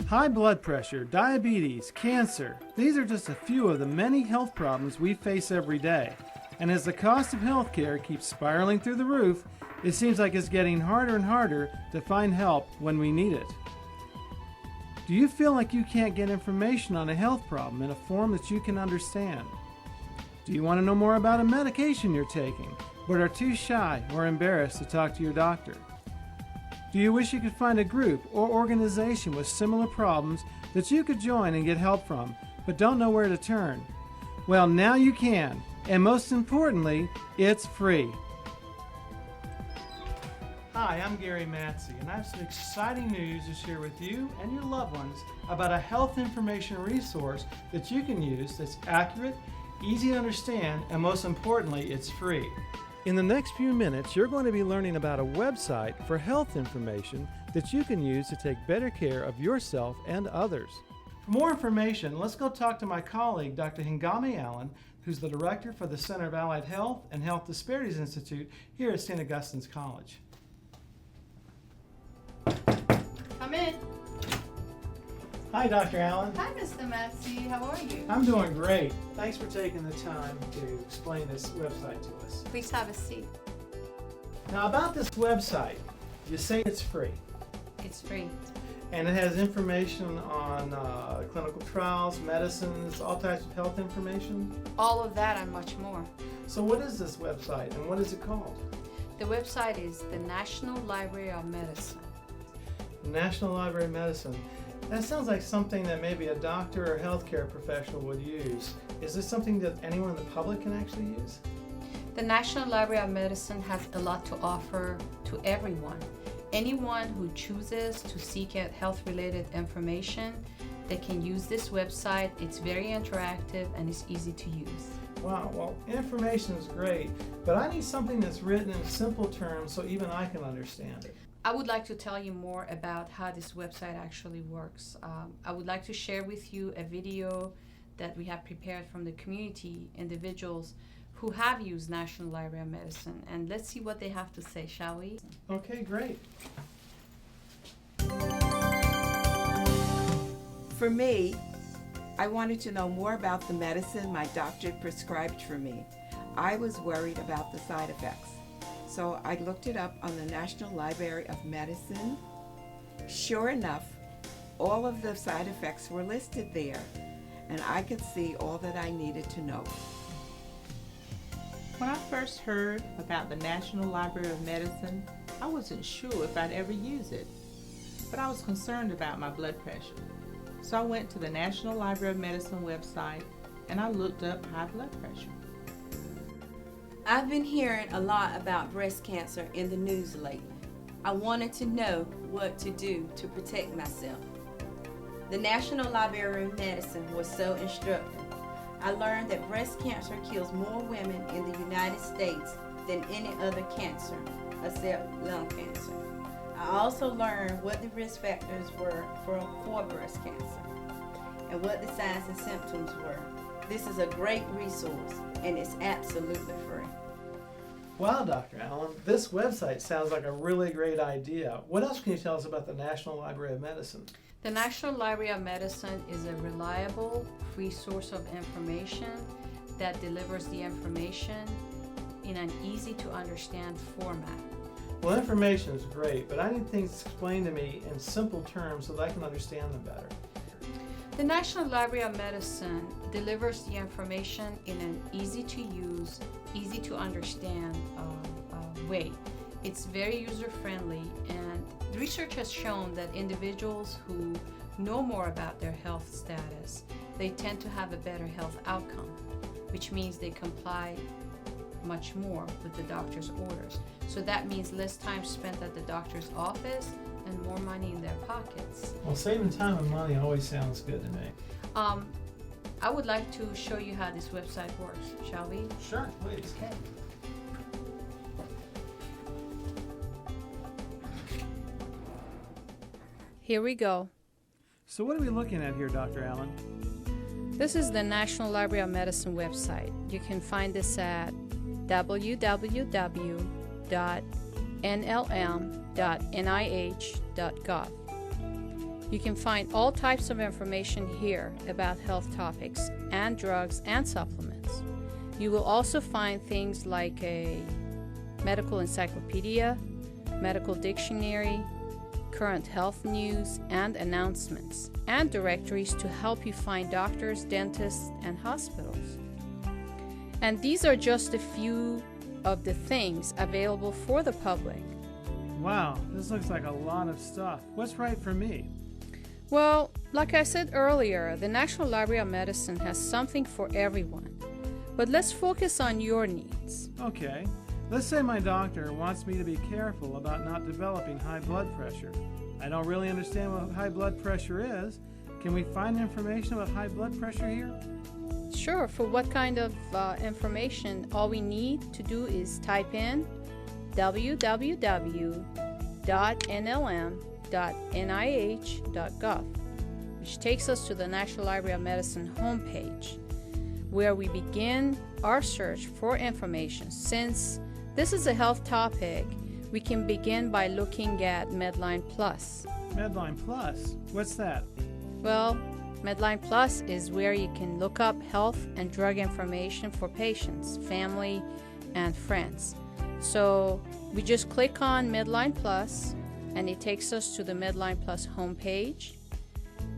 High blood pressure, diabetes, cancer, these are just a few of the many health problems we face every day. And as the cost of healthcare keeps spiraling through the roof, it seems like it's getting harder and harder to find help when we need it. Do you feel like you can't get information on a health problem in a form that you can understand? Do you want to know more about a medication you're taking, but are too shy or embarrassed to talk to your doctor? Do you wish you could find a group or organization with similar problems that you could join and get help from, but don't know where to turn? Well, now you can, and most importantly, it's free. Hi, I'm Gary Matsey, and I have some exciting news to share with you and your loved ones about a health information resource that you can use that's accurate, easy to understand, and most importantly, it's free. In the next few minutes, you're going to be learning about a website for health information that you can use to take better care of yourself and others. For more information, let's go talk to my colleague, Dr. Hengameh, who's the director for the Center of Allied Health and Health Disparities Institute here at St. Augustine's College. Come in. Hi, Dr. Allen. Hi, Mr. Matsey. How are you? I'm doing great. Thanks for taking the time to explain this website to us. Please have a seat. Now, about this website, you say it's free. It's free. And it has information on clinical trials, medicines, all types of health information. All of that and much more. So what is this website and what is it called? The website is the National Library of Medicine. National Library of Medicine. That sounds like something that maybe a doctor or healthcare professional would use. Is this something that anyone in the public can actually use? The National Library of Medicine has a lot to offer to everyone. Anyone who chooses to seek out health-related information, they can use this website. It's very interactive and it's easy to use. Wow, well, information is great, but I need something that's written in simple terms so even I can understand it. I would like to tell you more about how this website actually works. I would like to share with you a video that we have prepared from the community, individuals who have used National Library of Medicine, and let's see what they have to say, shall we? Okay, great. For me, I wanted to know more about the medicine my doctor prescribed for me. I was worried about the side effects. So I looked it up on the National Library of Medicine. Sure enough, all of the side effects were listed there, and I could see all that I needed to know. When I first heard about the National Library of Medicine, I wasn't sure if I'd ever use it, but I was concerned about my blood pressure. So I went to the National Library of Medicine website and I looked up high blood pressure. I've been hearing a lot about breast cancer in the news lately. I wanted to know what to do to protect myself. The National Library of Medicine was so instructive. I learned that breast cancer kills more women in the United States than any other cancer, except lung cancer. I also learned what the risk factors were for breast cancer and what the signs and symptoms were. This is a great resource and it's absolutely free. Wow, Dr. Allen, this website sounds like a really great idea. What else can you tell us about the National Library of Medicine? The National Library of Medicine is a reliable, free source of information that delivers the information in an easy-to-understand format. Well, information is great, but I need things explained to me in simple terms so that I can understand them better. The National Library of Medicine delivers the information in an easy-to-use, easy-to-understand way. It's very user-friendly, and the research has shown that individuals who know more about their health status, they tend to have a better health outcome, which means they comply much more with the doctor's orders. So that means less time spent at the doctor's office and more money in their pockets. Well, saving time and money always sounds good to me. I would like to show you how this website works, shall we? Sure, please. Okay. Here we go. So what are we looking at here, Dr. Allen? This is the National Library of Medicine website. You can find this at www.nlm.nih.gov. You can find all types of information here about health topics and drugs and supplements. You will also find things like a medical encyclopedia, medical dictionary, current health news and announcements, and directories to help you find doctors, dentists, and hospitals. And these are just a few of the things available for the public. Wow, this looks like a lot of stuff. What's right for me? Well, like I said earlier, the National Library of Medicine has something for everyone. But let's focus on your needs. Okay, let's say my doctor wants me to be careful about not developing high blood pressure. I don't really understand what high blood pressure is. Can we find information about high blood pressure here? Sure, for what kind of information, all we need to do is type in www.nlm.nih.gov, which takes us to the National Library of Medicine homepage, where we begin our search for information. Since this is a health topic, we can begin by looking at Medline Plus. Medline Plus? What's that? Well, Medline Plus is where you can look up health and drug information for patients, family, and friends. So we just click on Medline Plus, and it takes us to the Medline Plus homepage.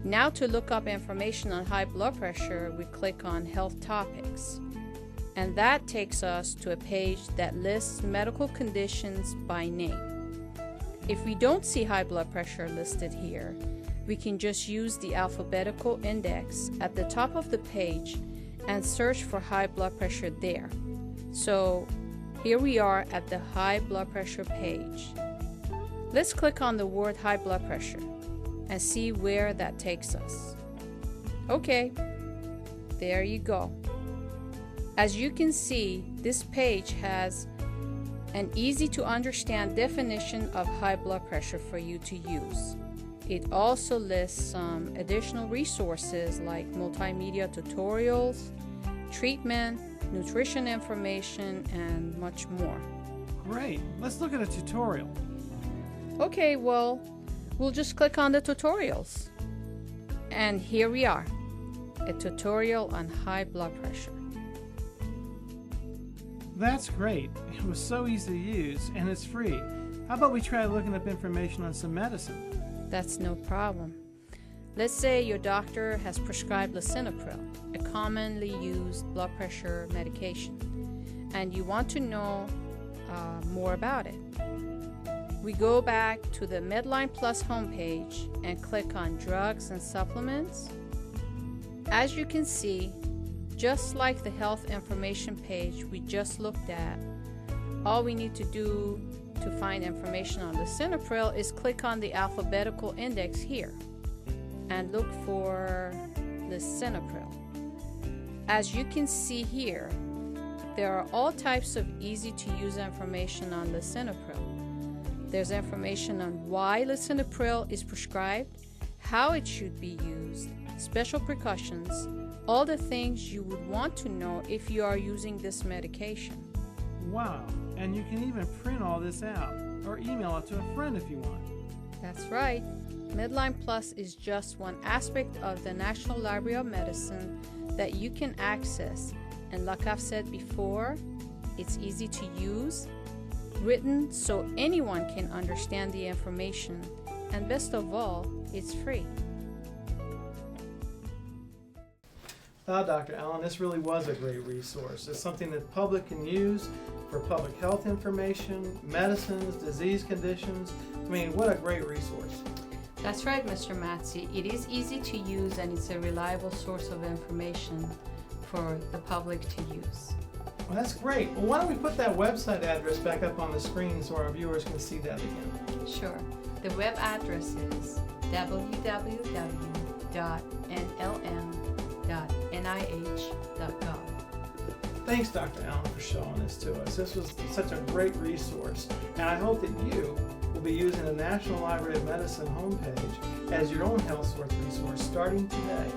Now to look up information on high blood pressure, we click on Health Topics. And that takes us to a page that lists medical conditions by name. If we don't see high blood pressure listed here, we can just use the alphabetical index at the top of the page and search for high blood pressure there. So here we are at the high blood pressure page. Let's click on the word high blood pressure and see where that takes us. Okay, there you go. As you can see, this page has an easy to understand definition of high blood pressure for you to use. It also lists some additional resources like multimedia tutorials, treatment, nutrition information, and much more. Great, let's look at a tutorial. Okay, well, we'll just click on the tutorials. And here we are, a tutorial on high blood pressure. That's great. It was so easy to use, and it's free. How about we try looking up information on some medicine? That's no problem. Let's say your doctor has prescribed lisinopril, a commonly used blood pressure medication, and you want to know more about it. We go back to the Medline Plus homepage and click on Drugs and Supplements. As you can see, just like the health information page we just looked at, all we need to do to find information on lisinopril is click on the alphabetical index here and look for lisinopril. As you can see here, there are all types of easy to use information on lisinopril. There's information on why lisinopril is prescribed, how it should be used, special precautions, all the things you would want to know if you are using this medication. Wow, and you can even print all this out or email it to a friend if you want. That's right. Medline Plus is just one aspect of the National Library of Medicine that you can access. And like I've said before, it's easy to use, written so anyone can understand the information, and best of all, it's free. Dr. Allen, this really was a great resource. It's something that the public can use for public health information, medicines, disease conditions. I mean, what a great resource. That's right, Mr. Matsey. It is easy to use and it's a reliable source of information for the public to use. Well, that's great. Well, why don't we put that website address back up on the screen so our viewers can see that again? Sure. The web address is www.nlm.nih.gov. Thanks, Dr. Allen, for showing this to us. This was such a great resource, and I hope that you will be using the National Library of Medicine homepage as your own health source resource starting today.